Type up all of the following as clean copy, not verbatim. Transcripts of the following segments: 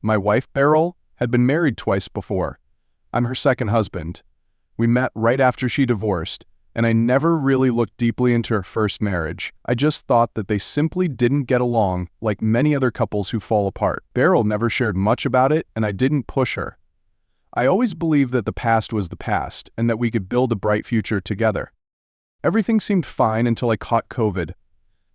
My wife, Beryl, had been married twice before. I'm her second husband. We met right after she divorced, and I never really looked deeply into her first marriage. I just thought that they simply didn't get along, like many other couples who fall apart. Beryl never shared much about it, and I didn't push her. I always believed that the past was the past, and that we could build a bright future together. Everything seemed fine until I caught COVID.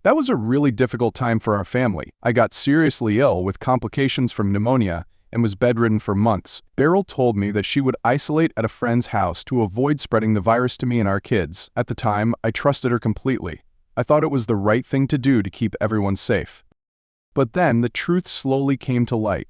That was a really difficult time for our family. I got seriously ill with complications from pneumonia and was bedridden for months. Beryl told me that she would isolate at a friend's house to avoid spreading the virus to me and our kids. At the time, I trusted her completely. I thought it was the right thing to do to keep everyone safe. But then the truth slowly came to light.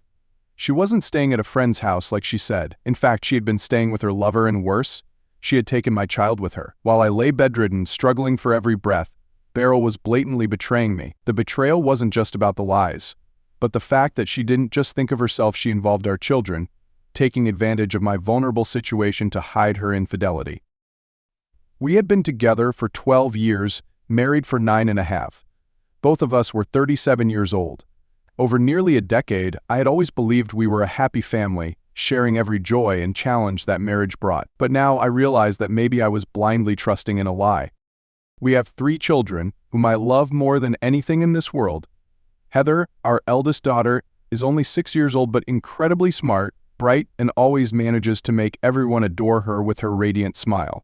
She wasn't staying at a friend's house like she said. In fact, she had been staying with her lover, and worse, she had taken my child with her. While I lay bedridden, struggling for every breath, Beryl was blatantly betraying me. The betrayal wasn't just about the lies, but the fact that she didn't just think of herself, she involved our children, taking advantage of my vulnerable situation to hide her infidelity. We had been together for 12 years, married for 9.5. Both of us were 37 years old. Over nearly a decade, I had always believed we were a happy family, sharing every joy and challenge that marriage brought. But now I realized that maybe I was blindly trusting in a lie. We have 3 children, whom I love more than anything in this world. Heather, our eldest daughter, is only 6 years old but incredibly smart, bright, and always manages to make everyone adore her with her radiant smile.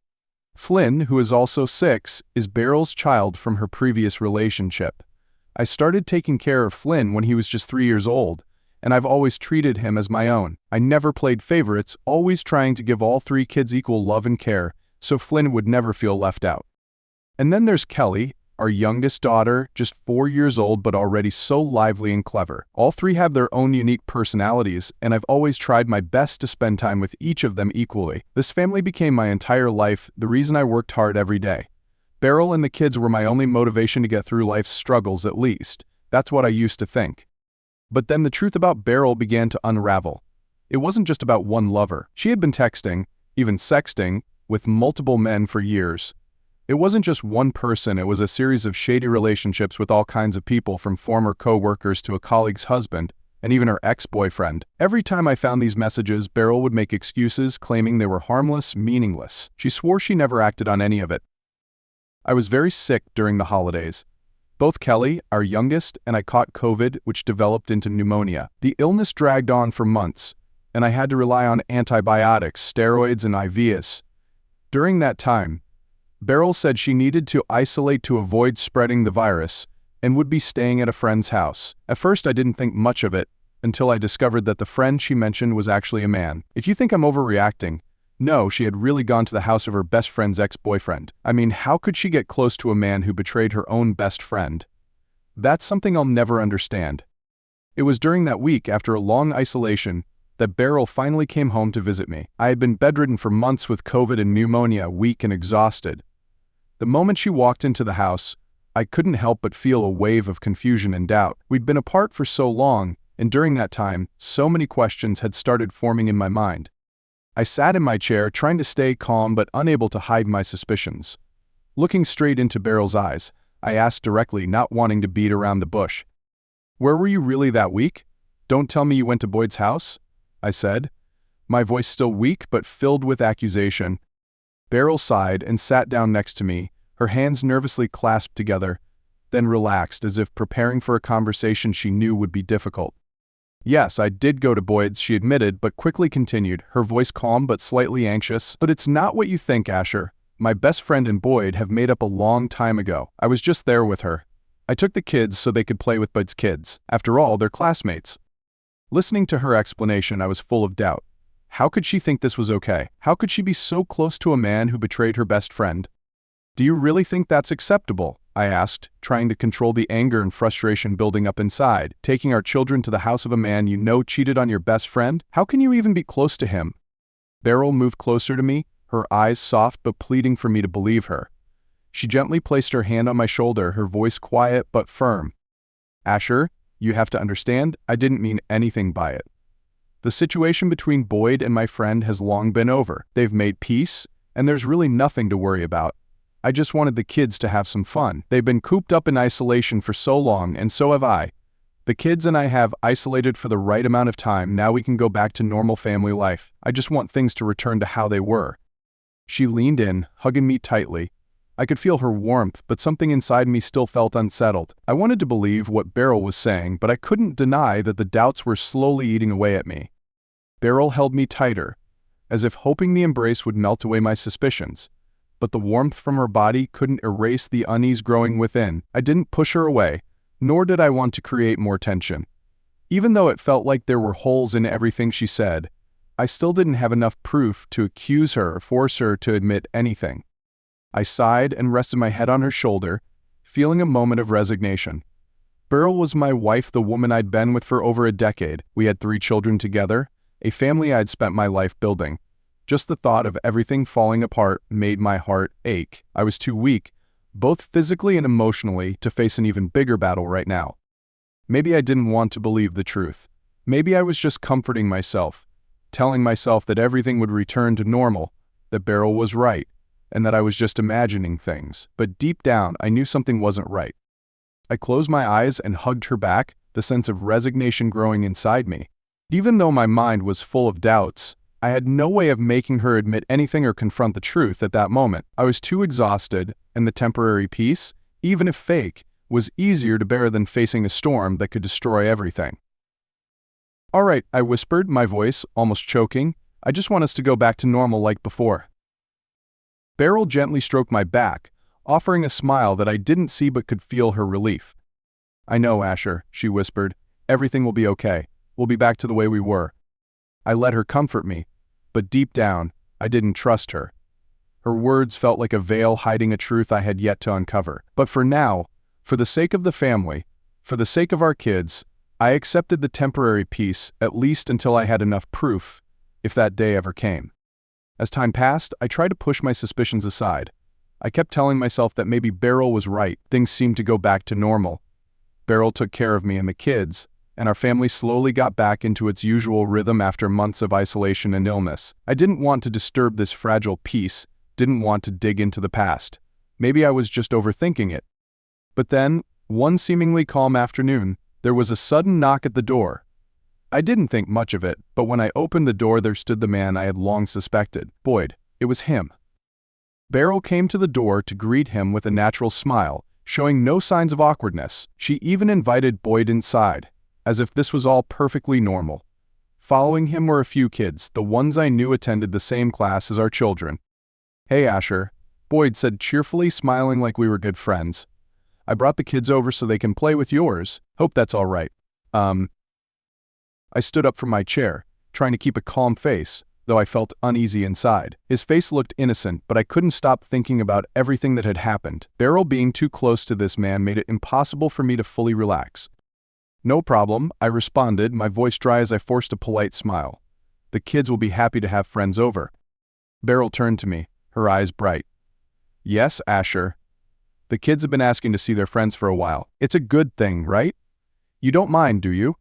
Flynn, who is also 6, is Beryl's child from her previous relationship. I started taking care of Flynn when he was just 3 years old, and I've always treated him as my own. I never played favorites, always trying to give all 3 kids equal love and care, so Flynn would never feel left out. And then there's Kelly, our youngest daughter, just 4 years old but already so lively and clever. All 3 have their own unique personalities, and I've always tried my best to spend time with each of them equally. This family became my entire life, the reason I worked hard every day. Beryl and the kids were my only motivation to get through life's struggles, at least. That's what I used to think. But then the truth about Beryl began to unravel. It wasn't just about one lover. She had been texting, even sexting, with multiple men for years. It wasn't just one person, it was a series of shady relationships with all kinds of people, from former co-workers to a colleague's husband, and even her ex-boyfriend. Every time I found these messages, Beryl would make excuses, claiming they were harmless, meaningless. She swore she never acted on any of it. I was very sick during the holidays. Both Kelly, our youngest, and I caught COVID, which developed into pneumonia. The illness dragged on for months, and I had to rely on antibiotics, steroids, and IVs. During that time, Beryl said she needed to isolate to avoid spreading the virus and would be staying at a friend's house. At first, I didn't think much of it until I discovered that the friend she mentioned was actually a man. If you think I'm overreacting, no, she had really gone to the house of her best friend's ex-boyfriend. I mean, how could she get close to a man who betrayed her own best friend? That's something I'll never understand. It was during that week, after a long isolation, that Beryl finally came home to visit me. I had been bedridden for months with COVID and pneumonia, weak and exhausted. The moment she walked into the house, I couldn't help but feel a wave of confusion and doubt. We'd been apart for so long, and during that time, so many questions had started forming in my mind. I sat in my chair, trying to stay calm but unable to hide my suspicions. Looking straight into Beryl's eyes, I asked directly, not wanting to beat around the bush. "Where were you really that week? Don't tell me you went to Boyd's house?" I said, my voice still weak but filled with accusation. Beryl sighed and sat down next to me, her hands nervously clasped together, then relaxed as if preparing for a conversation she knew would be difficult. "Yes, I did go to Boyd's," she admitted, but quickly continued, her voice calm but slightly anxious. "But it's not what you think, Asher. My best friend and Boyd have made up a long time ago. I was just there with her. I took the kids so they could play with Boyd's kids. After all, they're classmates." Listening to her explanation, I was full of doubt. How could she think this was okay? How could she be so close to a man who betrayed her best friend? "Do you really think that's acceptable?" I asked, trying to control the anger and frustration building up inside. "Taking our children to the house of a man you know cheated on your best friend? How can you even be close to him?" Beryl moved closer to me, her eyes soft but pleading for me to believe her. She gently placed her hand on my shoulder, her voice quiet but firm. "Asher, you have to understand, I didn't mean anything by it. The situation between Boyd and my friend has long been over. They've made peace, and there's really nothing to worry about. I just wanted the kids to have some fun. They've been cooped up in isolation for so long, and so have I. The kids and I have isolated for the right amount of time. Now we can go back to normal family life. I just want things to return to how they were." She leaned in, hugging me tightly. I could feel her warmth, but something inside me still felt unsettled. I wanted to believe what Beryl was saying, but I couldn't deny that the doubts were slowly eating away at me. Beryl held me tighter, as if hoping the embrace would melt away my suspicions. But the warmth from her body couldn't erase the unease growing within. I didn't push her away, nor did I want to create more tension. Even though it felt like there were holes in everything she said, I still didn't have enough proof to accuse her or force her to admit anything. I sighed and rested my head on her shoulder, feeling a moment of resignation. Beryl was my wife, the woman I'd been with for over a decade. We had 3 children together, a family I'd spent my life building. Just the thought of everything falling apart made my heart ache. I was too weak, both physically and emotionally, to face an even bigger battle right now. Maybe I didn't want to believe the truth. Maybe I was just comforting myself, telling myself that everything would return to normal, that Beryl was right, and that I was just imagining things. But deep down, I knew something wasn't right. I closed my eyes and hugged her back, the sense of resignation growing inside me. Even though my mind was full of doubts, I had no way of making her admit anything or confront the truth at that moment. I was too exhausted, and the temporary peace, even if fake, was easier to bear than facing a storm that could destroy everything. "All right," I whispered, my voice almost choking. "I just want us to go back to normal like before." Beryl gently stroked my back, offering a smile that I didn't see but could feel her relief. "I know, Asher," she whispered. "Everything will be okay. We'll be back to the way we were." I let her comfort me, but deep down, I didn't trust her. Her words felt like a veil hiding a truth I had yet to uncover. But for now, for the sake of the family, for the sake of our kids, I accepted the temporary peace, at least until I had enough proof, if that day ever came. As time passed, I tried to push my suspicions aside. I kept telling myself that maybe Beryl was right. Things seemed to go back to normal. Beryl took care of me and the kids, and our family slowly got back into its usual rhythm after months of isolation and illness. I didn't want to disturb this fragile peace, didn't want to dig into the past. Maybe I was just overthinking it. But then, one seemingly calm afternoon, there was a sudden knock at the door. I didn't think much of it, but when I opened the door there stood the man I had long suspected. Boyd. It was him. Beryl came to the door to greet him with a natural smile, showing no signs of awkwardness. She even invited Boyd inside, as if this was all perfectly normal. Following him were a few kids, the ones I knew attended the same class as our children. "Hey, Asher," Boyd said cheerfully, smiling like we were good friends. "I brought the kids over so they can play with yours. Hope that's all right." I stood up from my chair, trying to keep a calm face, though I felt uneasy inside. His face looked innocent, but I couldn't stop thinking about everything that had happened. Beryl being too close to this man made it impossible for me to fully relax. "No problem," I responded, my voice dry as I forced a polite smile. "The kids will be happy to have friends over." Beryl turned to me, her eyes bright. "Yes, Asher. The kids have been asking to see their friends for a while. It's a good thing, right? You don't mind, do you?"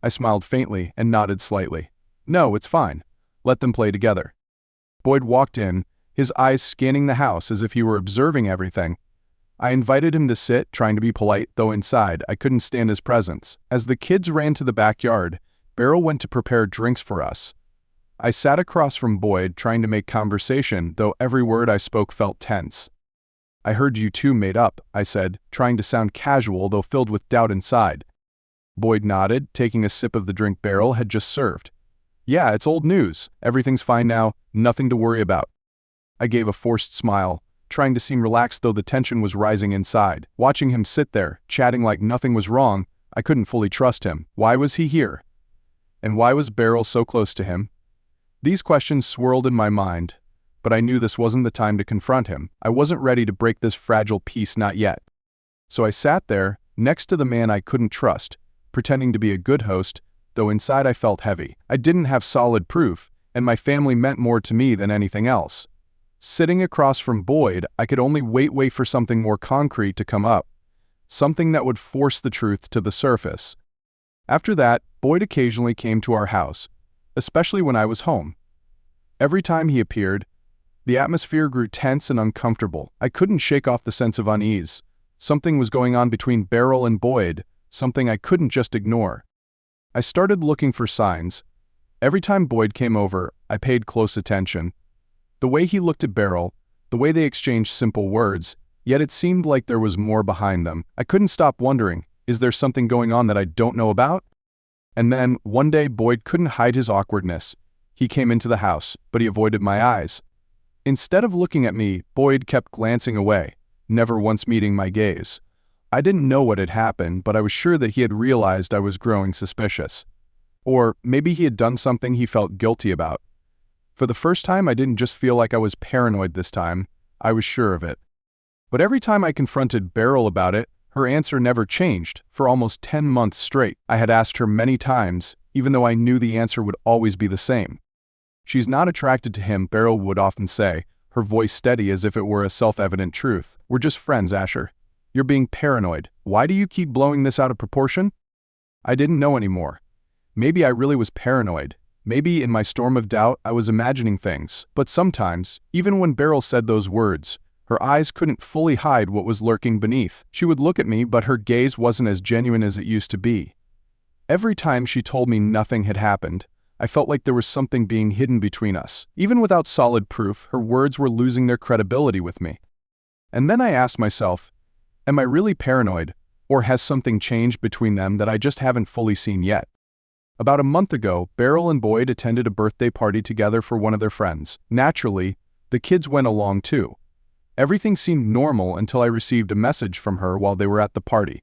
I smiled faintly and nodded slightly. "No, it's fine. Let them play together." Boyd walked in, his eyes scanning the house as if he were observing everything. I invited him to sit, trying to be polite, though inside I couldn't stand his presence. As the kids ran to the backyard, Beryl went to prepare drinks for us. I sat across from Boyd, trying to make conversation, though every word I spoke felt tense. "I heard you two made up," I said, trying to sound casual though filled with doubt inside. Boyd nodded, taking a sip of the drink Beryl had just served. "Yeah, it's old news. Everything's fine now, nothing to worry about." I gave a forced smile, trying to seem relaxed though the tension was rising inside. Watching him sit there, chatting like nothing was wrong, I couldn't fully trust him. Why was he here? And why was Beryl so close to him? These questions swirled in my mind, but I knew this wasn't the time to confront him. I wasn't ready to break this fragile peace, not yet. So I sat there, next to the man I couldn't trust, pretending to be a good host, though inside I felt heavy. I didn't have solid proof, and my family meant more to me than anything else. Sitting across from Boyd, I could only wait for something more concrete to come up, something that would force the truth to the surface. After that, Boyd occasionally came to our house, especially when I was home. Every time he appeared, the atmosphere grew tense and uncomfortable. I couldn't shake off the sense of unease. Something was going on between Beryl and Boyd, something I couldn't just ignore. I started looking for signs. Every time Boyd came over, I paid close attention. The way he looked at Beryl, the way they exchanged simple words, yet it seemed like there was more behind them. I couldn't stop wondering, is there something going on that I don't know about? And then, one day, Boyd couldn't hide his awkwardness. He came into the house, but he avoided my eyes. Instead of looking at me, Boyd kept glancing away, never once meeting my gaze. I didn't know what had happened, but I was sure that he had realized I was growing suspicious. Or maybe he had done something he felt guilty about. For the first time, I didn't just feel like I was paranoid this time. I was sure of it. But every time I confronted Beryl about it, her answer never changed. For almost 10 months straight, I had asked her many times, even though I knew the answer would always be the same. "She's not attracted to him," Beryl would often say, her voice steady as if it were a self-evident truth. "We're just friends, Asher. You're being paranoid. Why do you keep blowing this out of proportion?" I didn't know anymore. Maybe I really was paranoid. Maybe in my storm of doubt, I was imagining things. But sometimes, even when Beryl said those words, her eyes couldn't fully hide what was lurking beneath. She would look at me, but her gaze wasn't as genuine as it used to be. Every time she told me nothing had happened, I felt like there was something being hidden between us. Even without solid proof, her words were losing their credibility with me. And then I asked myself, am I really paranoid, or has something changed between them that I just haven't fully seen yet? About a month ago, Beryl and Boyd attended a birthday party together for one of their friends. Naturally, the kids went along too. Everything seemed normal until I received a message from her while they were at the party.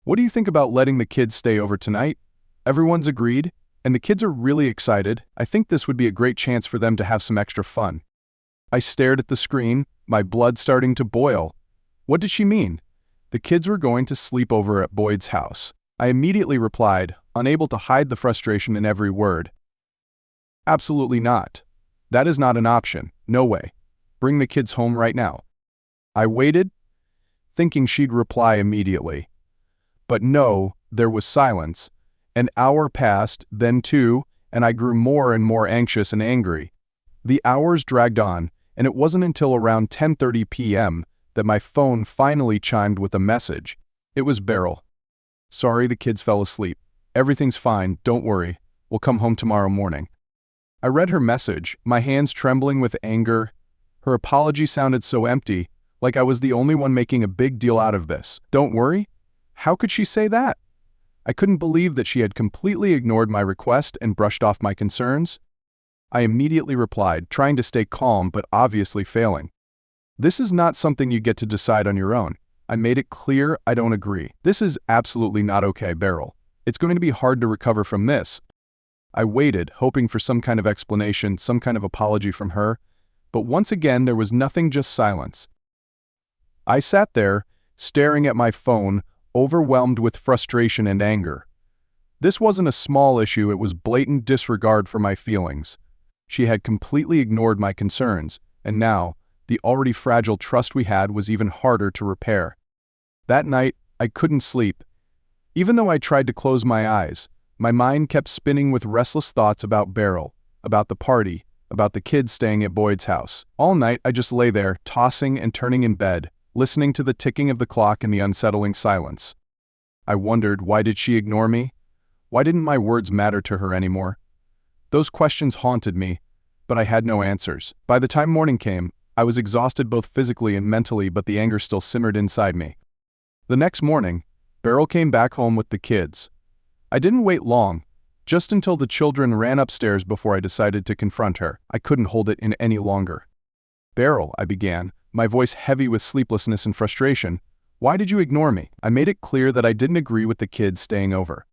"What do you think about letting the kids stay over tonight? Everyone's agreed, and the kids are really excited. I think this would be a great chance for them to have some extra fun." I stared at the screen, my blood starting to boil. What did she mean? The kids were going to sleep over at Boyd's house. I immediately replied, unable to hide the frustration in every word. "Absolutely not. That is not an option. No way. Bring the kids home right now." I waited, thinking she'd reply immediately. But no, there was silence. An hour passed, then two, and I grew more and more anxious and angry. The hours dragged on, and it wasn't until around 10:30 p.m. that my phone finally chimed with a message. It was Beryl. "Sorry, the kids fell asleep. Everything's fine, don't worry. We'll come home tomorrow morning." I read her message, my hands trembling with anger. Her apology sounded so empty, like I was the only one making a big deal out of this. Don't worry? How could she say that? I couldn't believe that she had completely ignored my request and brushed off my concerns. I immediately replied, trying to stay calm but obviously failing. "This is not something you get to decide on your own. I made it clear I don't agree. This is absolutely not okay, Beryl. It's going to be hard to recover from this." I waited, hoping for some kind of explanation, some kind of apology from her, but once again there was nothing, just silence. I sat there, staring at my phone, overwhelmed with frustration and anger. This wasn't a small issue, it was blatant disregard for my feelings. She had completely ignored my concerns, and now, the already fragile trust we had was even harder to repair. That night, I couldn't sleep. Even though I tried to close my eyes, my mind kept spinning with restless thoughts about Beryl, about the party, about the kids staying at Boyd's house. All night, I just lay there, tossing and turning in bed, listening to the ticking of the clock and the unsettling silence. I wondered, why did she ignore me? Why didn't my words matter to her anymore? Those questions haunted me, but I had no answers. By the time morning came, I was exhausted both physically and mentally, but the anger still simmered inside me. The next morning, Beryl came back home with the kids. I didn't wait long, just until the children ran upstairs before I decided to confront her. I couldn't hold it in any longer. "Beryl," I began, my voice heavy with sleeplessness and frustration, "why did you ignore me?" I made it clear that I didn't agree with the kids staying over.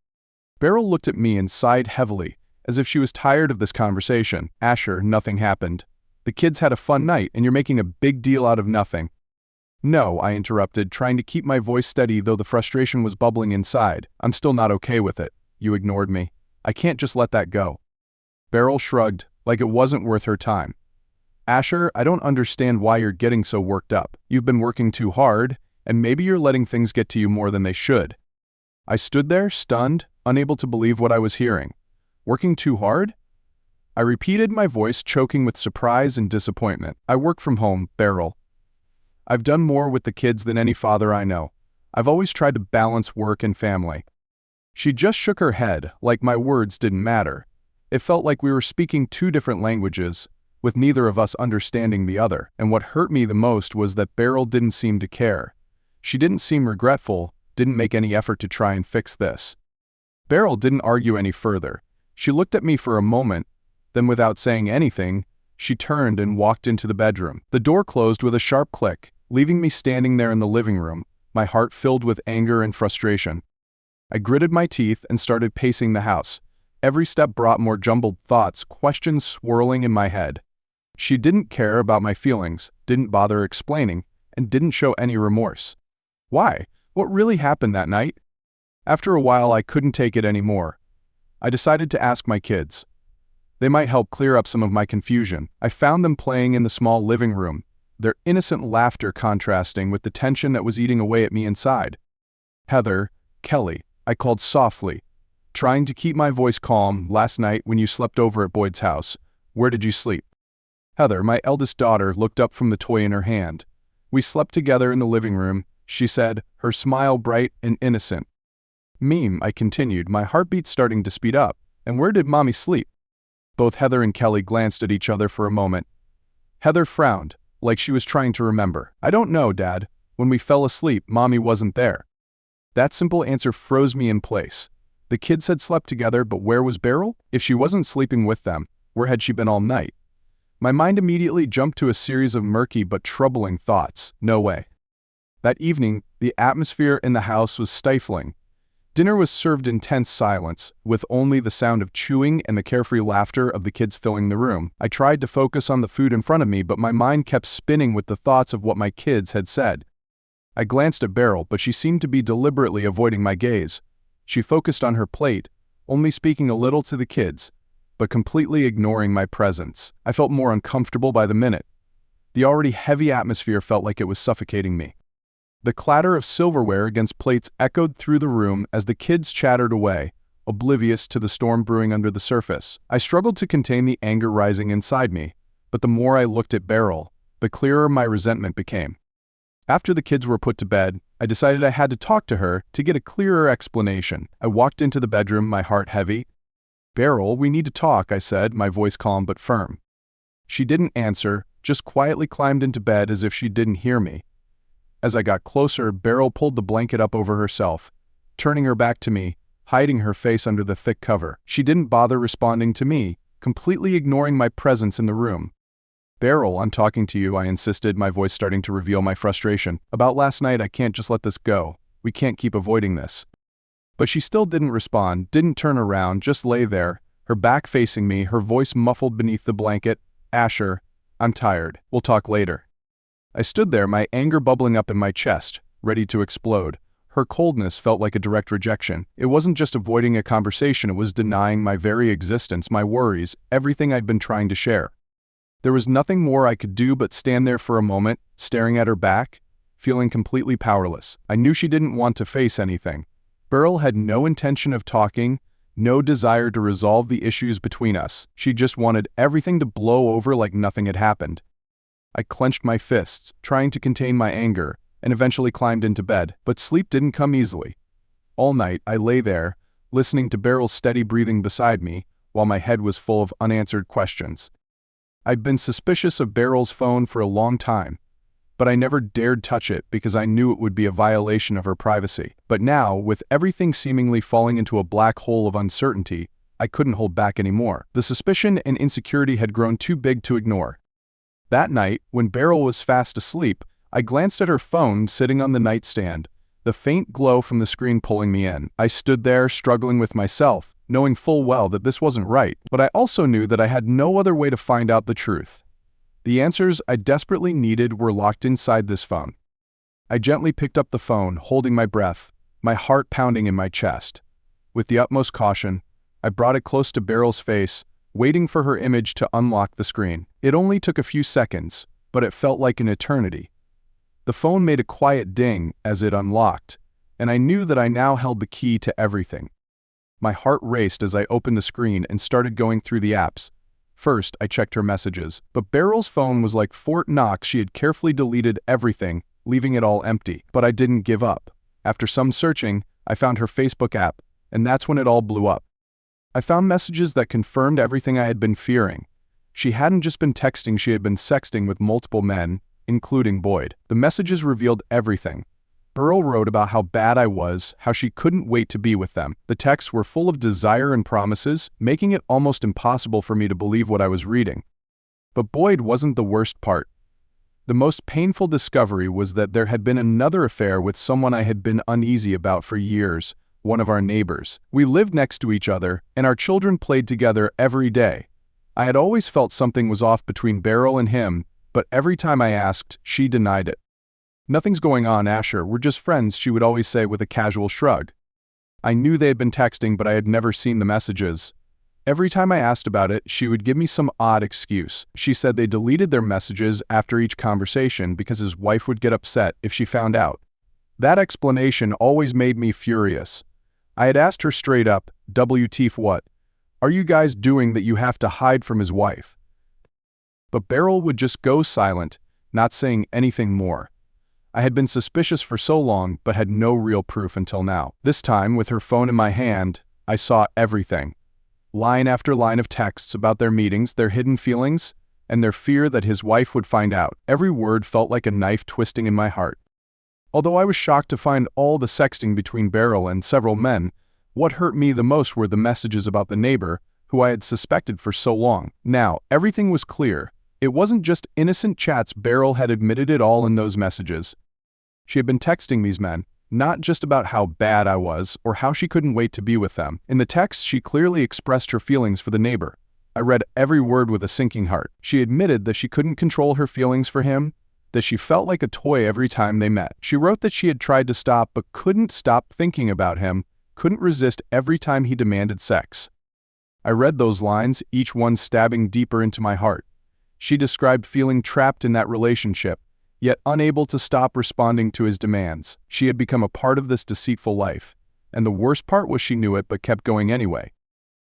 Beryl looked at me and sighed heavily, as if she was tired of this conversation. "Asher, nothing happened. The kids had a fun night, and you're making a big deal out of nothing." "No," I interrupted, trying to keep my voice steady though the frustration was bubbling inside. "I'm still not okay with it. You ignored me. I can't just let that go." Beryl shrugged, like it wasn't worth her time. "Asher, I don't understand why you're getting so worked up. You've been working too hard, and maybe you're letting things get to you more than they should." I stood there, stunned, unable to believe what I was hearing. "Working too hard?" I repeated, my voice choking with surprise and disappointment. "I work from home, Beryl. I've done more with the kids than any father I know. I've always tried to balance work and family." She just shook her head, like my words didn't matter. It felt like we were speaking two different languages, with neither of us understanding the other. And what hurt me the most was that Beryl didn't seem to care. She didn't seem regretful, didn't make any effort to try and fix this. Beryl didn't argue any further. She looked at me for a moment, then without saying anything, she turned and walked into the bedroom. The door closed with a sharp click, leaving me standing there in the living room, my heart filled with anger and frustration. I gritted my teeth and started pacing the house. Every step brought more jumbled thoughts, questions swirling in my head. She didn't care about my feelings, didn't bother explaining, and didn't show any remorse. Why? What really happened that night? After a while, I couldn't take it anymore. I decided to ask my kids. They might help clear up some of my confusion. I found them playing in the small living room, their innocent laughter contrasting with the tension that was eating away at me inside. "Heather, Kelly," I called softly, trying to keep my voice calm. "Last night when you slept over at Boyd's house, where did you sleep?" Heather, my eldest daughter, looked up from the toy in her hand. "We slept together in the living room," she said, her smile bright and innocent. I continued, my heartbeat starting to speed up. "And where did Mommy sleep?" Both Heather and Kelly glanced at each other for a moment. Heather frowned, like she was trying to remember. "I don't know, Dad. When we fell asleep, Mommy wasn't there." That simple answer froze me in place. The kids had slept together, but where was Beryl? If she wasn't sleeping with them, where had she been all night? My mind immediately jumped to a series of murky but troubling thoughts. No way. That evening, the atmosphere in the house was stifling. Dinner was served in tense silence, with only the sound of chewing and the carefree laughter of the kids filling the room. I tried to focus on the food in front of me, but my mind kept spinning with the thoughts of what my kids had said. I glanced at Beryl, but she seemed to be deliberately avoiding my gaze. She focused on her plate, only speaking a little to the kids, but completely ignoring my presence. I felt more uncomfortable by the minute. The already heavy atmosphere felt like it was suffocating me. The clatter of silverware against plates echoed through the room as the kids chattered away, oblivious to the storm brewing under the surface. I struggled to contain the anger rising inside me, but the more I looked at Beryl, the clearer my resentment became. After the kids were put to bed, I decided I had to talk to her to get a clearer explanation. I walked into the bedroom, my heart heavy. "Beryl, we need to talk," I said, my voice calm but firm. She didn't answer, just quietly climbed into bed as if she didn't hear me. As I got closer, Beryl pulled the blanket up over herself, turning her back to me, hiding her face under the thick cover. She didn't bother responding to me, completely ignoring my presence in the room. "Beryl, I'm talking to you," I insisted, my voice starting to reveal my frustration. "About last night, I can't just let this go. We can't keep avoiding this." But she still didn't respond, didn't turn around, just lay there, her back facing me, her voice muffled beneath the blanket. "Asher, I'm tired. We'll talk later." I stood there, my anger bubbling up in my chest, ready to explode. Her coldness felt like a direct rejection. It wasn't just avoiding a conversation, it was denying my very existence, my worries, everything I'd been trying to share. There was nothing more I could do but stand there for a moment, staring at her back, feeling completely powerless. I knew she didn't want to face anything. Beryl had no intention of talking, no desire to resolve the issues between us. She just wanted everything to blow over like nothing had happened. I clenched my fists, trying to contain my anger, and eventually climbed into bed, but sleep didn't come easily. All night, I lay there, listening to Beryl's steady breathing beside me, while my head was full of unanswered questions. I'd been suspicious of Beryl's phone for a long time, but I never dared touch it because I knew it would be a violation of her privacy. But now, with everything seemingly falling into a black hole of uncertainty, I couldn't hold back anymore. The suspicion and insecurity had grown too big to ignore. That night, when Beryl was fast asleep, I glanced at her phone sitting on the nightstand, the faint glow from the screen pulling me in. I stood there, struggling with myself, knowing full well that this wasn't right, but I also knew that I had no other way to find out the truth. The answers I desperately needed were locked inside this phone. I gently picked up the phone, holding my breath, my heart pounding in my chest. With the utmost caution, I brought it close to Beryl's face, waiting for her image to unlock the screen. It only took a few seconds, but it felt like an eternity. The phone made a quiet ding as it unlocked, and I knew that I now held the key to everything. My heart raced as I opened the screen and started going through the apps. First, I checked her messages, but Beryl's phone was like Fort Knox. She had carefully deleted everything, leaving it all empty. But I didn't give up. After some searching, I found her Facebook app, and that's when it all blew up. I found messages that confirmed everything I had been fearing. She hadn't just been texting, she had been sexting with multiple men, including Boyd. The messages revealed everything. Beryl wrote about how bad I was, how she couldn't wait to be with them. The texts were full of desire and promises, making it almost impossible for me to believe what I was reading. But Boyd wasn't the worst part. The most painful discovery was that there had been another affair with someone I had been uneasy about for years, one of our neighbors. We lived next to each other, and our children played together every day. I had always felt something was off between Beryl and him, but every time I asked, she denied it. "Nothing's going on, Asher, we're just friends," she would always say with a casual shrug. I knew they had been texting, but I had never seen the messages. Every time I asked about it, she would give me some odd excuse. She said they deleted their messages after each conversation because his wife would get upset if she found out. That explanation always made me furious. I had asked her straight up, "WTF, what are you guys doing that you have to hide from his wife?" But Beryl would just go silent, not saying anything more. I had been suspicious for so long, but had no real proof until now. This time, with her phone in my hand, I saw everything. Line after line of texts about their meetings, their hidden feelings, and their fear that his wife would find out. Every word felt like a knife twisting in my heart. Although I was shocked to find all the sexting between Beryl and several men, what hurt me the most were the messages about the neighbor, who I had suspected for so long. Now, everything was clear. It wasn't just innocent chats. Beryl had admitted it all in those messages. She had been texting these men, not just about how bad I was or how she couldn't wait to be with them. In the text, she clearly expressed her feelings for the neighbor. I read every word with a sinking heart. She admitted that she couldn't control her feelings for him, that she felt like a toy every time they met. She wrote that she had tried to stop but couldn't stop thinking about him, couldn't resist every time he demanded sex. I read those lines, each one stabbing deeper into my heart. She described feeling trapped in that relationship, yet unable to stop responding to his demands. She had become a part of this deceitful life, and the worst part was she knew it but kept going anyway.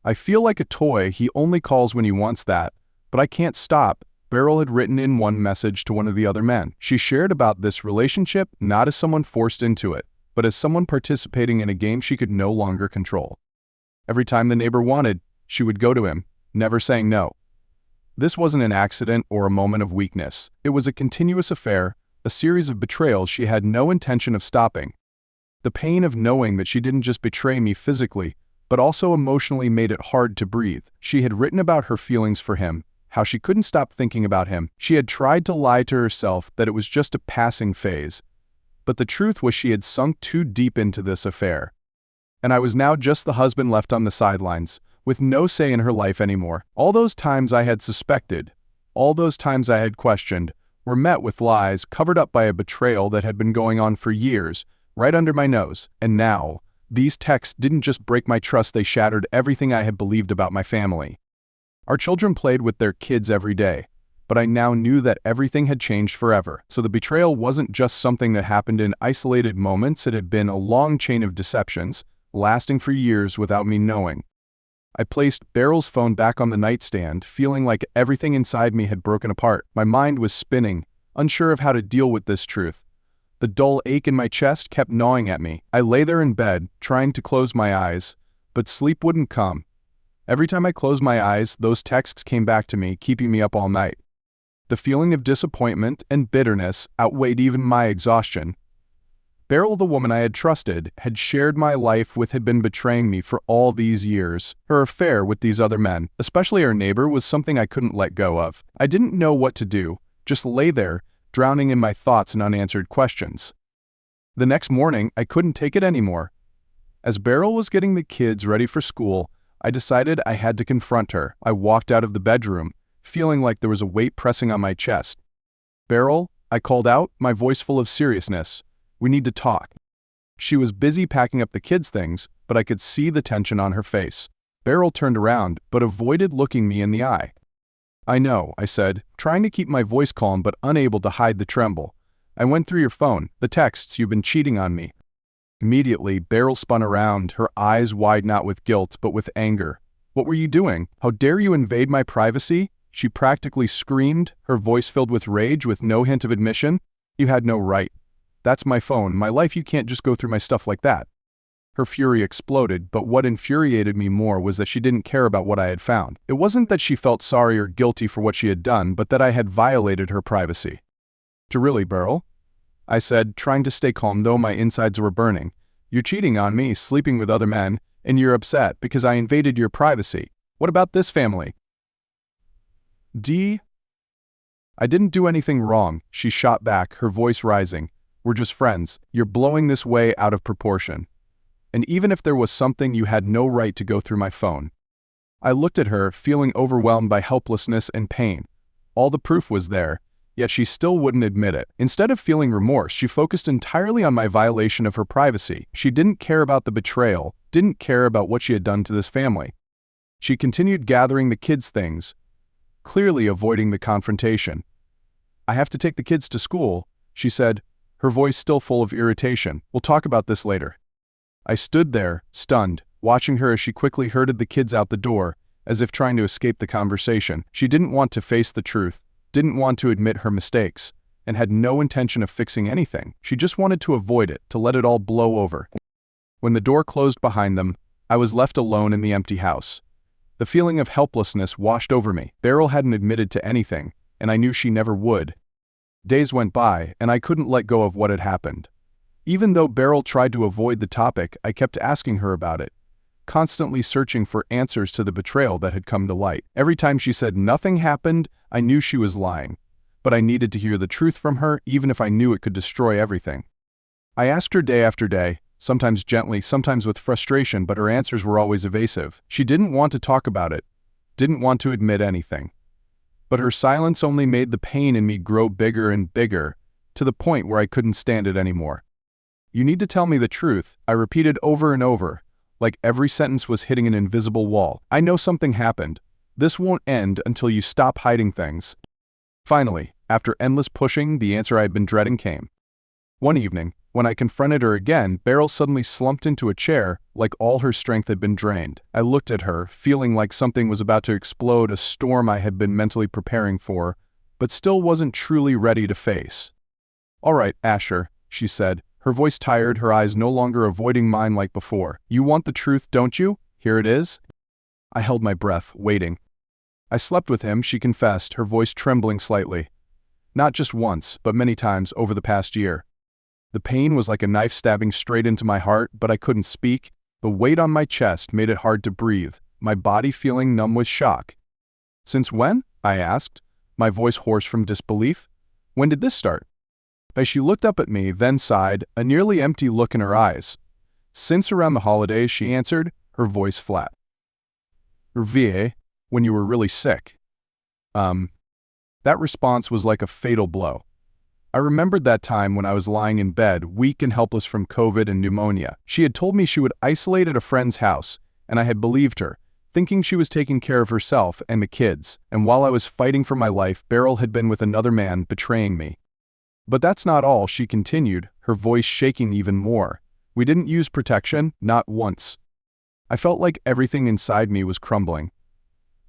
"I feel like a toy, he only calls when he wants that, but I can't stop," Beryl had written in one message to one of the other men. She shared about this relationship not as someone forced into it, but as someone participating in a game she could no longer control. Every time the neighbor wanted, she would go to him, never saying no. This wasn't an accident or a moment of weakness. It was a continuous affair, a series of betrayals she had no intention of stopping. The pain of knowing that she didn't just betray me physically, but also emotionally made it hard to breathe. She had written about her feelings for him, how she couldn't stop thinking about him. She had tried to lie to herself that it was just a passing phase. But the truth was she had sunk too deep into this affair. And I was now just the husband left on the sidelines, with no say in her life anymore. All those times I had suspected, all those times I had questioned, were met with lies covered up by a betrayal that had been going on for years, right under my nose. And now, these texts didn't just break my trust, they shattered everything I had believed about my family. Our children played with their kids every day, but I now knew that everything had changed forever. So the betrayal wasn't just something that happened in isolated moments, it had been a long chain of deceptions, lasting for years without me knowing. I placed Beryl's phone back on the nightstand, feeling like everything inside me had broken apart. My mind was spinning, unsure of how to deal with this truth. The dull ache in my chest kept gnawing at me. I lay there in bed, trying to close my eyes, but sleep wouldn't come. Every time I closed my eyes, those texts came back to me, keeping me up all night. The feeling of disappointment and bitterness outweighed even my exhaustion. Beryl, the woman I had trusted, had shared my life with, had been betraying me for all these years. Her affair with these other men, especially her neighbor, was something I couldn't let go of. I didn't know what to do, just lay there, drowning in my thoughts and unanswered questions. The next morning, I couldn't take it anymore. As Beryl was getting the kids ready for school, I decided I had to confront her. I walked out of the bedroom, feeling like there was a weight pressing on my chest. "Beryl," I called out, my voice full of seriousness. "We need to talk." She was busy packing up the kids' things, but I could see the tension on her face. Beryl turned around, but avoided looking me in the eye. "I know," I said, trying to keep my voice calm but unable to hide the tremble. "I went through your phone, the texts, you've been cheating on me." Immediately, Beryl spun around, her eyes wide not with guilt but with anger. "What were you doing? How dare you invade my privacy?" She practically screamed, her voice filled with rage with no hint of admission. "You had no right. That's my phone, my life, you can't just go through my stuff like that." Her fury exploded, but what infuriated me more was that she didn't care about what I had found. It wasn't that she felt sorry or guilty for what she had done, but that I had violated her privacy. "To really, Beryl?" I said, trying to stay calm though my insides were burning. "You're cheating on me, sleeping with other men, and you're upset because I invaded your privacy. What about this family?" "I didn't do anything wrong," she shot back, her voice rising. "We're just friends. You're blowing this way out of proportion. And even if there was something, you had no right to go through my phone." I looked at her, feeling overwhelmed by helplessness and pain. All the proof was there, yet she still wouldn't admit it. Instead of feeling remorse, she focused entirely on my violation of her privacy. She didn't care about the betrayal, didn't care about what she had done to this family. She continued gathering the kids' things, clearly avoiding the confrontation. "I have to take the kids to school," she said, her voice still full of irritation. "We'll talk about this later." I stood there, stunned, watching her as she quickly herded the kids out the door, as if trying to escape the conversation. She didn't want to face the truth, didn't want to admit her mistakes, and had no intention of fixing anything. She just wanted to avoid it, to let it all blow over. When the door closed behind them, I was left alone in the empty house. The feeling of helplessness washed over me. Beryl hadn't admitted to anything, and I knew she never would. Days went by, and I couldn't let go of what had happened. Even though Beryl tried to avoid the topic, I kept asking her about it, constantly searching for answers to the betrayal that had come to light. Every time she said nothing happened, I knew she was lying, but I needed to hear the truth from her, even if I knew it could destroy everything. I asked her day after day, sometimes gently, sometimes with frustration, but her answers were always evasive. She didn't want to talk about it, didn't want to admit anything. But her silence only made the pain in me grow bigger and bigger, to the point where I couldn't stand it anymore. "You need to tell me the truth," I repeated over and over, like every sentence was hitting an invisible wall. "I know something happened. This won't end until you stop hiding things." Finally, after endless pushing, the answer I had been dreading came. One evening, when I confronted her again, Beryl suddenly slumped into a chair, like all her strength had been drained. I looked at her, feeling like something was about to explode, a storm I had been mentally preparing for, but still wasn't truly ready to face. "All right, Asher," she said, her voice tired, her eyes no longer avoiding mine like before. "You want the truth, don't you? Here it is." I held my breath, waiting. "I slept with him," she confessed, her voice trembling slightly. "Not just once, but many times over the past year." The pain was like a knife stabbing straight into my heart, but I couldn't speak. The weight on my chest made it hard to breathe, my body feeling numb with shock. "Since when?" I asked, my voice hoarse from disbelief. "When did this start?" As she looked up at me, then sighed, a nearly empty look in her eyes. "Since around the holidays," she answered, her voice flat. "VA, when you were really sick." That response was like a fatal blow. I remembered that time when I was lying in bed, weak and helpless from COVID and pneumonia. She had told me she would isolate at a friend's house, and I had believed her, thinking she was taking care of herself and the kids. And while I was fighting for my life, Beryl had been with another man, betraying me. "But that's not all," she continued, her voice shaking even more. "We didn't use protection, not once." I felt like everything inside me was crumbling.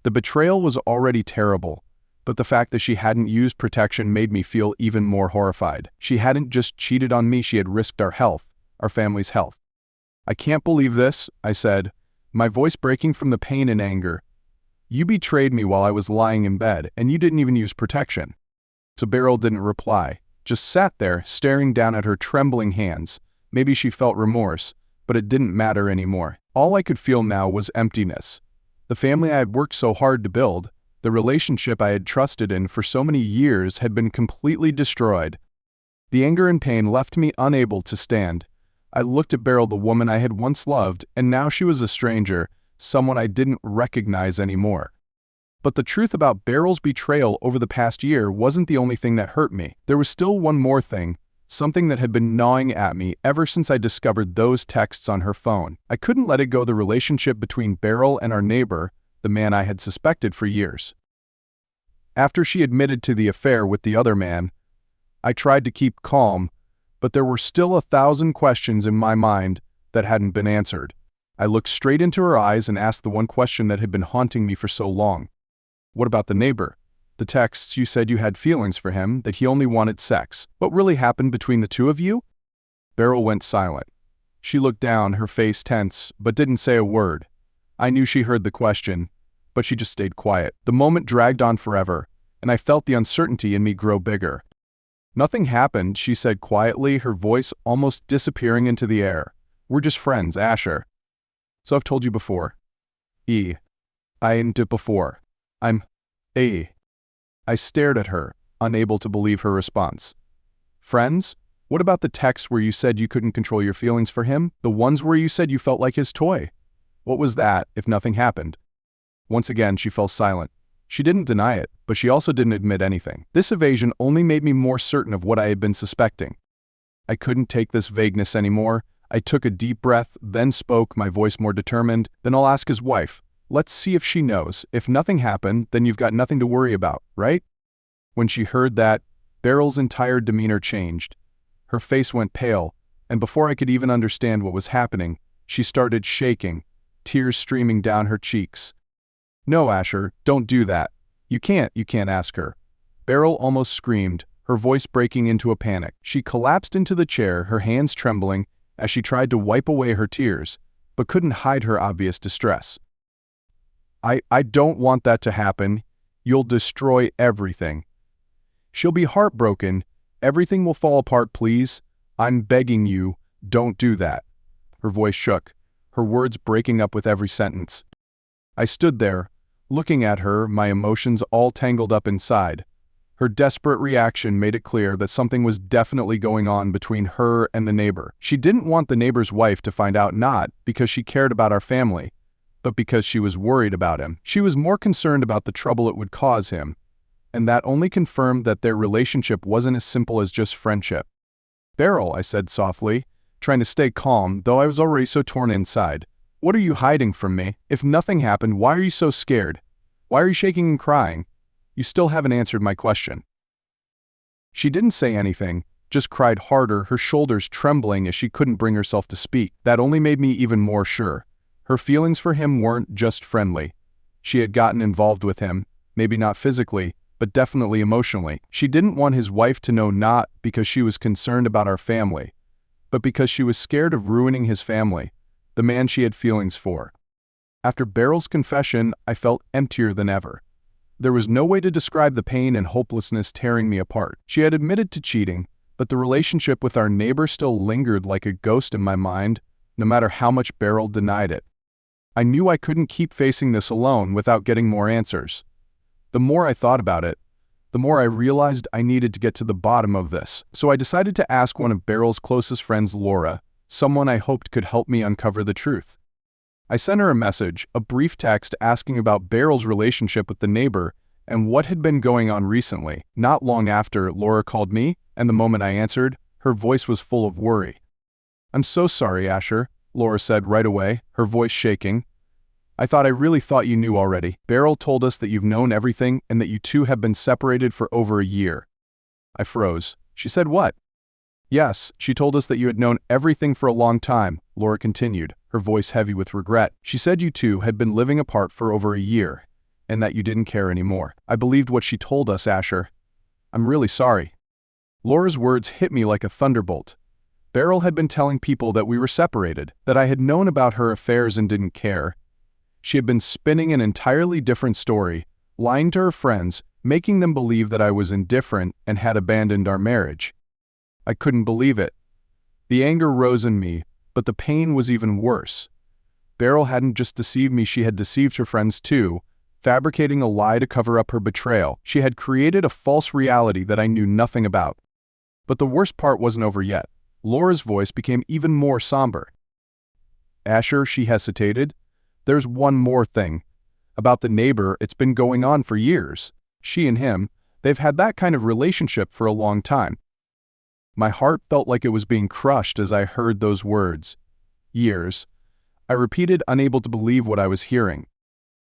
The betrayal was already terrible, but the fact that she hadn't used protection made me feel even more horrified. She hadn't just cheated on me, she had risked our health, our family's health. "I can't believe this," I said, my voice breaking from the pain and anger. "You betrayed me while I was lying in bed, and you didn't even use protection." So Beryl didn't reply, just sat there, staring down at her trembling hands. Maybe she felt remorse, but it didn't matter anymore. All I could feel now was emptiness. The family I had worked so hard to build, the relationship I had trusted in for so many years, had been completely destroyed. The anger and pain left me unable to stand. I looked at Beryl, the woman I had once loved, and now she was a stranger, someone I didn't recognize anymore. But the truth about Beryl's betrayal over the past year wasn't the only thing that hurt me. There was still one more thing, something that had been gnawing at me ever since I discovered those texts on her phone. I couldn't let it go, the relationship between Beryl and our neighbor, the man I had suspected for years. After she admitted to the affair with the other man, I tried to keep calm, but there were still 1,000 questions in my mind that hadn't been answered. I looked straight into her eyes and asked the one question that had been haunting me for so long. "What about the neighbor? The texts, you said you had feelings for him, that he only wanted sex. What really happened between the two of you?" Beryl went silent. She looked down, her face tense, but didn't say a word. I knew she heard the question, but she just stayed quiet. The moment dragged on forever, and I felt the uncertainty in me grow bigger. Nothing happened, she said quietly, her voice almost disappearing into the air. We're just friends, Asher. So I've told you before. I ain't it before. I stared at her, unable to believe her response. Friends? What about the texts where you said you couldn't control your feelings for him? The ones where you said you felt like his toy? What was that, if nothing happened? Once again, she fell silent. She didn't deny it, but she also didn't admit anything. This evasion only made me more certain of what I had been suspecting. I couldn't take this vagueness anymore. I took a deep breath, then spoke, my voice more determined. Then I'll ask his wife. Let's see if she knows. If nothing happened, then you've got nothing to worry about, right? When she heard that, Beryl's entire demeanor changed. Her face went pale, and before I could even understand what was happening, she started shaking, tears streaming down her cheeks. No, Asher, don't do that. You can't ask her. Beryl almost screamed, her voice breaking into a panic. She collapsed into the chair, her hands trembling, as she tried to wipe away her tears, but couldn't hide her obvious distress. I don't want that to happen. You'll destroy everything. She'll be heartbroken. Everything will fall apart, please. I'm begging you, don't do that. Her voice shook, her words breaking up with every sentence. I stood there, looking at her, my emotions all tangled up inside. Her desperate reaction made it clear that something was definitely going on between her and the neighbor. She didn't want the neighbor's wife to find out, not because she cared about our family, but because she was worried about him. She was more concerned about the trouble it would cause him, and that only confirmed that their relationship wasn't as simple as just friendship. Beryl, I said softly, trying to stay calm, though I was already so torn inside. What are you hiding from me? If nothing happened, why are you so scared? Why are you shaking and crying? You still haven't answered my question. She didn't say anything, just cried harder, her shoulders trembling as she couldn't bring herself to speak. That only made me even more sure. Her feelings for him weren't just friendly. She had gotten involved with him, maybe not physically, but definitely emotionally. She didn't want his wife to know, not because she was concerned about our family, but because she was scared of ruining his family, the man she had feelings for. After Beryl's confession, I felt emptier than ever. There was no way to describe the pain and hopelessness tearing me apart. She had admitted to cheating, but the relationship with our neighbor still lingered like a ghost in my mind, no matter how much Beryl denied it. I knew I couldn't keep facing this alone without getting more answers. The more I thought about it, the more I realized I needed to get to the bottom of this. So I decided to ask one of Beryl's closest friends, Laura, someone I hoped could help me uncover the truth. I sent her a message, a brief text asking about Beryl's relationship with the neighbor and what had been going on recently. Not long after, Laura called me, and the moment I answered, her voice was full of worry. I'm so sorry, Asher, Laura said right away, her voice shaking. I really thought you knew already. Beryl told us that you've known everything and that you two have been separated for over a year. I froze. She said what? Yes, she told us that you had known everything for a long time, Laura continued, her voice heavy with regret. She said you two had been living apart for over a year, and that you didn't care anymore. I believed what she told us, Asher. I'm really sorry. Laura's words hit me like a thunderbolt. Beryl had been telling people that we were separated, that I had known about her affairs and didn't care. She had been spinning an entirely different story, lying to her friends, making them believe that I was indifferent and had abandoned our marriage. I couldn't believe it. The anger rose in me, but the pain was even worse. Beryl hadn't just deceived me, she had deceived her friends too, fabricating a lie to cover up her betrayal. She had created a false reality that I knew nothing about. But the worst part wasn't over yet. Laura's voice became even more somber. Asher, she hesitated. There's one more thing. About the neighbor, it's been going on for years. She and him, they've had that kind of relationship for a long time. My heart felt like it was being crushed as I heard those words. Years. I repeated, unable to believe what I was hearing.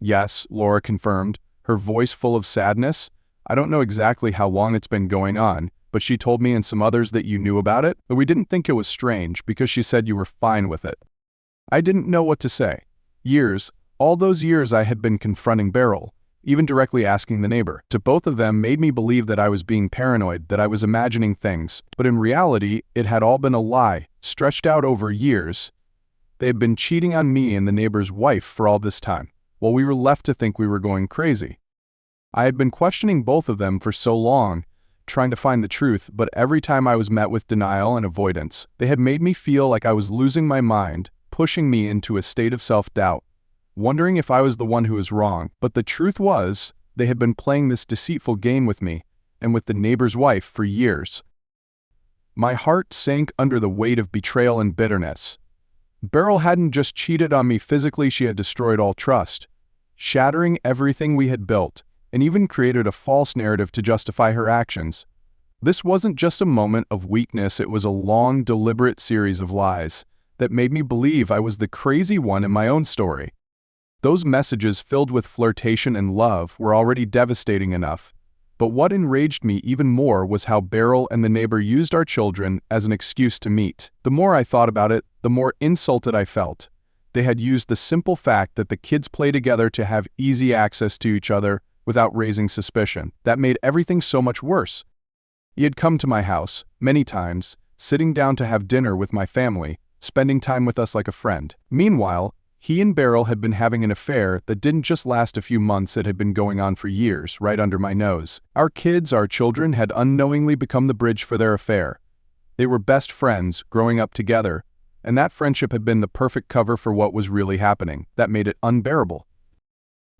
Yes, Laura confirmed, her voice full of sadness. I don't know exactly how long it's been going on, but she told me and some others that you knew about it, but we didn't think it was strange because she said you were fine with it. I didn't know what to say. Years, all those years I had been confronting Beryl, even directly asking the neighbor. To both of them made me believe that I was being paranoid, that I was imagining things. But in reality, it had all been a lie, stretched out over years. They had been cheating on me and the neighbor's wife for all this time, while we were left to think we were going crazy. I had been questioning both of them for so long, trying to find the truth, but every time I was met with denial and avoidance. They had made me feel like I was losing my mind, pushing me into a state of self-doubt, wondering if I was the one who was wrong. But the truth was, they had been playing this deceitful game with me and with the neighbor's wife for years. My heart sank under the weight of betrayal and bitterness. Beryl hadn't just cheated on me physically, she had destroyed all trust, shattering everything we had built, and even created a false narrative to justify her actions. This wasn't just a moment of weakness, it was a long, deliberate series of lies that made me believe I was the crazy one in my own story. Those messages filled with flirtation and love were already devastating enough, but what enraged me even more was how Beryl and the neighbor used our children as an excuse to meet. The more I thought about it, the more insulted I felt. They had used the simple fact that the kids play together to have easy access to each other without raising suspicion. That made everything so much worse. He had come to my house, many times, sitting down to have dinner with my family, spending time with us like a friend. Meanwhile, he and Beryl had been having an affair that didn't just last a few months, it had been going on for years, right under my nose. Our kids, our children, had unknowingly become the bridge for their affair. They were best friends, growing up together, and that friendship had been the perfect cover for what was really happening. That made it unbearable.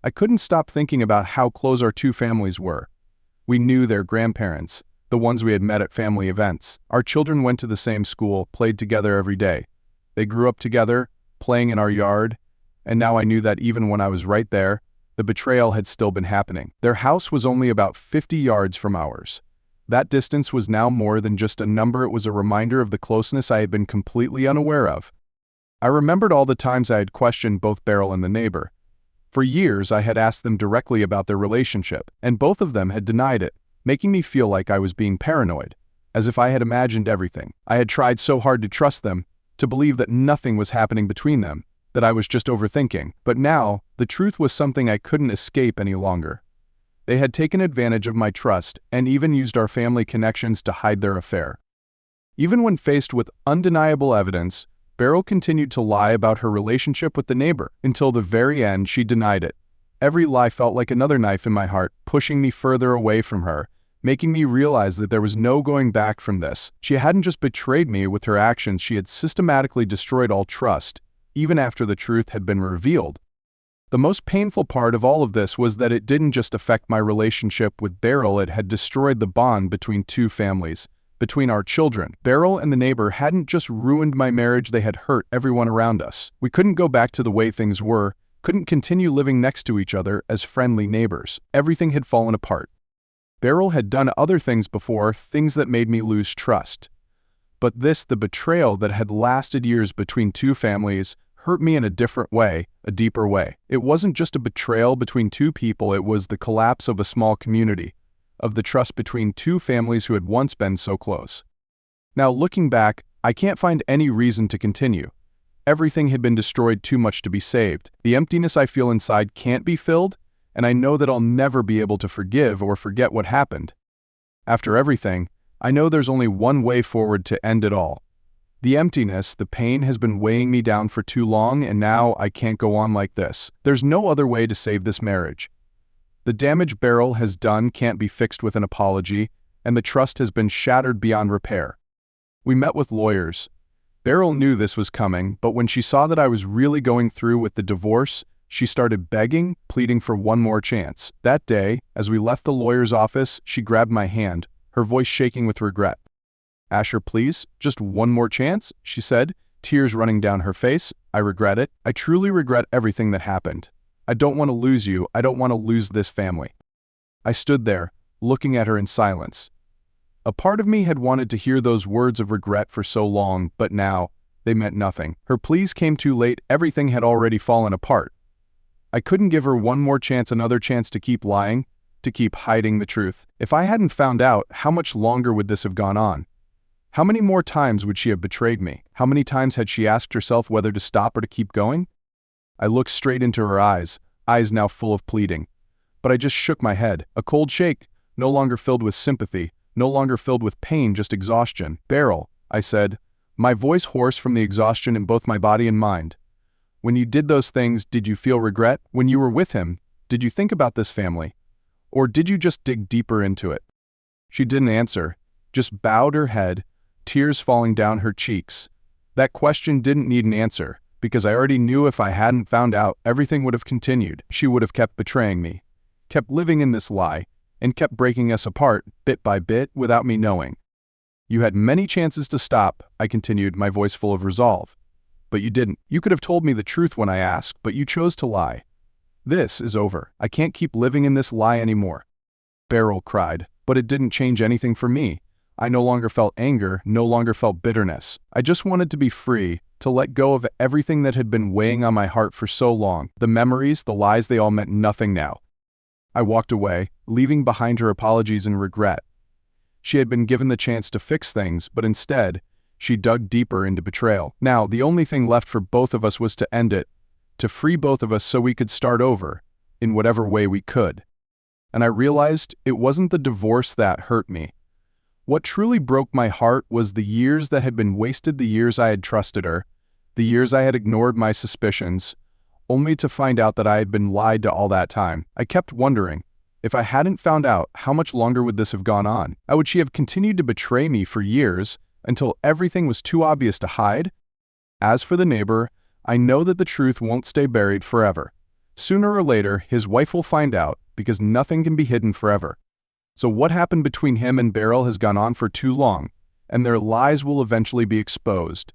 I couldn't stop thinking about how close our two families were. We knew their grandparents, the ones we had met at family events. Our children went to the same school, played together every day. They grew up together, playing in our yard, and now I knew that even when I was right there, the betrayal had still been happening. Their house was only about 50 yards from ours. That distance was now more than just a number, it was a reminder of the closeness I had been completely unaware of. I remembered all the times I had questioned both Beryl and the neighbor. For years I had asked them directly about their relationship, and both of them had denied it, making me feel like I was being paranoid, as if I had imagined everything. I had tried so hard to trust them, to believe that nothing was happening between them, that I was just overthinking. But now, the truth was something I couldn't escape any longer. They had taken advantage of my trust and even used our family connections to hide their affair. Even when faced with undeniable evidence, Beryl continued to lie about her relationship with the neighbor. Until the very end, she denied it. Every lie felt like another knife in my heart, pushing me further away from her, making me realize that there was no going back from this. She hadn't just betrayed me with her actions, she had systematically destroyed all trust, even after the truth had been revealed. The most painful part of all of this was that it didn't just affect my relationship with Beryl, it had destroyed the bond between two families, between our children. Beryl and the neighbor hadn't just ruined my marriage, they had hurt everyone around us. We couldn't go back to the way things were, couldn't continue living next to each other as friendly neighbors. Everything had fallen apart. Beryl had done other things before, things that made me lose trust. But this, the betrayal that had lasted years between two families, hurt me in a different way, a deeper way. It wasn't just a betrayal between two people, it was the collapse of a small community, of the trust between two families who had once been so close. Now, looking back, I can't find any reason to continue. Everything had been destroyed, too much to be saved. The emptiness I feel inside can't be filled, and I know that I'll never be able to forgive or forget what happened. After everything, I know there's only one way forward to end it all. The emptiness, the pain has been weighing me down for too long, and now I can't go on like this. There's no other way to save this marriage. The damage Beryl has done can't be fixed with an apology, and the trust has been shattered beyond repair. We met with lawyers. Beryl knew this was coming, but when she saw that I was really going through with the divorce, she started begging, pleading for one more chance. That day, as we left the lawyer's office, she grabbed my hand, her voice shaking with regret. "Asher, please, just one more chance," she said, tears running down her face. "I regret it. I truly regret everything that happened. I don't want to lose you. I don't want to lose this family." I stood there, looking at her in silence. A part of me had wanted to hear those words of regret for so long, but now, they meant nothing. Her pleas came too late, everything had already fallen apart. I couldn't give her one more chance, another chance to keep lying, to keep hiding the truth. If I hadn't found out, how much longer would this have gone on? How many more times would she have betrayed me? How many times had she asked herself whether to stop or to keep going? I looked straight into her eyes now full of pleading. but I just shook my head. A cold shake, no longer filled with sympathy, no longer filled with pain, just exhaustion. "Beryl," I said, my voice hoarse from the exhaustion in both my body and mind. "When you did those things, did you feel regret? When you were with him, did you think about this family? Or did you just dig deeper into it?" She didn't answer, just bowed her head, tears falling down her cheeks. That question didn't need an answer, because I already knew if I hadn't found out, everything would have continued. She would have kept betraying me, kept living in this lie, and kept breaking us apart, bit by bit, without me knowing. "You had many chances to stop," I continued, my voice full of resolve. "But you didn't. You could have told me the truth when I asked, but you chose to lie. This is over. I can't keep living in this lie anymore." Beryl cried, but it didn't change anything for me. I no longer felt anger, no longer felt bitterness. I just wanted to be free, to let go of everything that had been weighing on my heart for so long. The memories, the lies, they all meant nothing now. I walked away, leaving behind her apologies and regret. She had been given the chance to fix things, but instead, she dug deeper into betrayal. Now, the only thing left for both of us was to end it, to free both of us so we could start over, in whatever way we could. And I realized it wasn't the divorce that hurt me. What truly broke my heart was the years that had been wasted, the years I had trusted her, the years I had ignored my suspicions, only to find out that I had been lied to all that time. I kept wondering, if I hadn't found out, how much longer would this have gone on? How would she have continued to betray me for years, until everything was too obvious to hide? As for the neighbor, I know that the truth won't stay buried forever. Sooner or later, his wife will find out, because nothing can be hidden forever. So what happened between him and Beryl has gone on for too long, and their lies will eventually be exposed.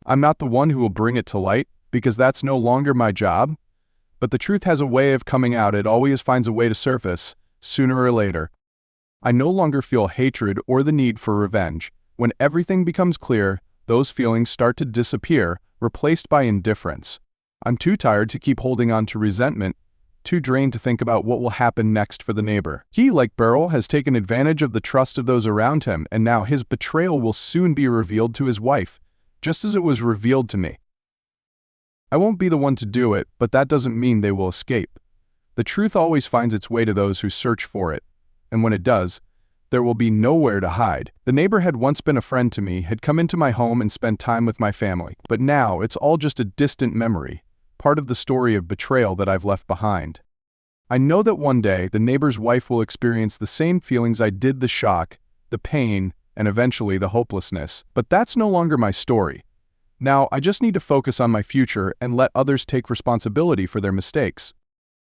I'm not the one who will bring it to light, because that's no longer my job. But the truth has a way of coming out. It always finds a way to surface, sooner or later. I no longer feel hatred or the need for revenge. When everything becomes clear, those feelings start to disappear, replaced by indifference. I'm too tired to keep holding on to resentment, too drained to think about what will happen next for the neighbor. He, like Beryl, has taken advantage of the trust of those around him, and now his betrayal will soon be revealed to his wife, just as it was revealed to me. I won't be the one to do it, but that doesn't mean they will escape. The truth always finds its way to those who search for it, and when it does, there will be nowhere to hide. The neighbor had once been a friend to me, had come into my home and spent time with my family, but now it's all just a distant memory, part of the story of betrayal that I've left behind. I know that one day the neighbor's wife will experience the same feelings I did, the shock, the pain, and eventually the hopelessness. But that's no longer my story. Now I just need to focus on my future and let others take responsibility for their mistakes.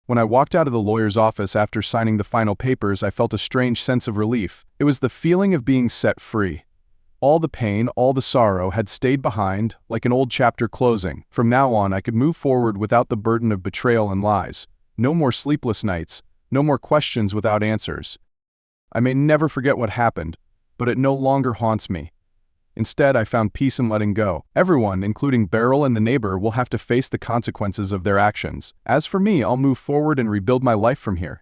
When I walked out of the lawyer's office after signing the final papers, I felt a strange sense of relief. It was the feeling of being set free. All the pain, all the sorrow had stayed behind, like an old chapter closing. From now on, I could move forward without the burden of betrayal and lies. No more sleepless nights, no more questions without answers. I may never forget what happened, but it no longer haunts me. Instead, I found peace in letting go. Everyone, including Beryl and the neighbor, will have to face the consequences of their actions. As for me, I'll move forward and rebuild my life from here.